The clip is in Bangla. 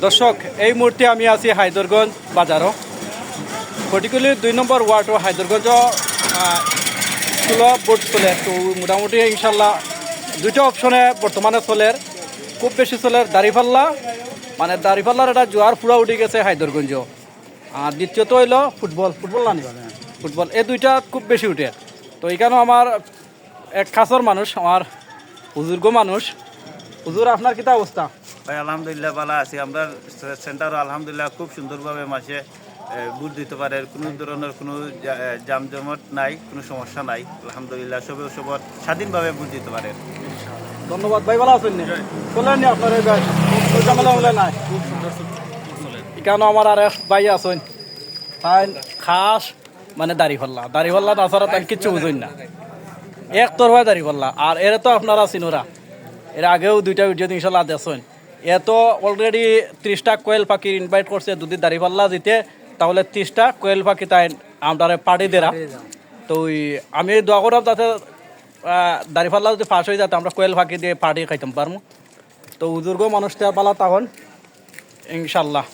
দর্শক এই মুহূর্তে আমি আছি হায়দরগঞ্জ বাজারও পার্টিকুলারলি 2 নম্বর ওয়ার্ড ও হায়দরগঞ্জ স্কুল বোর্ড চলে। তো মোটামুটি ইনশাল্লাহ দুইটা অপশনে বর্তমানে চলের, খুব বেশি চলের দাঁড়িপাল্লা, মানে দাঁড়িপাল্লার একটা জোয়ার পুরা উঠে গেছে হায়দরগঞ্জ। আর দ্বিতীয়ত হইল ফুটবল, ফুটবল এই দুইটা খুব বেশি উঠে। তো এইখানেও আমার এক খাসর মানুষ, আমার বুজুর্গ মানুষ। হুজুর, আপনার কিতা অবস্থা? ভাই আলহামদুলিল্লাহ ভালো আছি। আমরা সেন্টারও আলহামদুলিল্লাহ খুব সুন্দরভাবে মাসে বুট দিতে পারে, কোনো ধরনের কোনো জামজমট নাই, কোনো সমস্যা নাই। আলহামদুলিল্লাহ সবে সবর স্বাধীনভাবে বুট দিতে পারে। ধন্যবাদ ভাই, ভালো আছেন নি? চলেন নি আপনার এই ঝামেলা নাই? এখানেও আমার আর এক ভাই আছেন, তাই খাস মানে দাড়িপাল্লা তাছাড়া তাই কিচ্ছু বুঝুন না, এক তরফায় দাড়িপাল্লা। আর এর তো আপনারা চিনোরা, এর আগেও দুইটা ভিডিও ইনশাল্লাহ দেখছেন। এ তো অলরেডি 30টা কোয়েল পাখির ইনভাইট করছে, যদি দাঁড়িপাল্লা দিতে তাহলে 30টা কোয়েল পাখি তাই আমরা পার্টি দেরা। তো আমি দোয়া করলাম যাতে দাঁড়িপাল্লা যদি ফাঁস হয়ে যাতে আমরা কোয়েল পাখি দিয়ে পার্টি খাইতাম পারবো। তো বুজুর্গ মানুষটা পালা তখন ইনশাল্লাহ।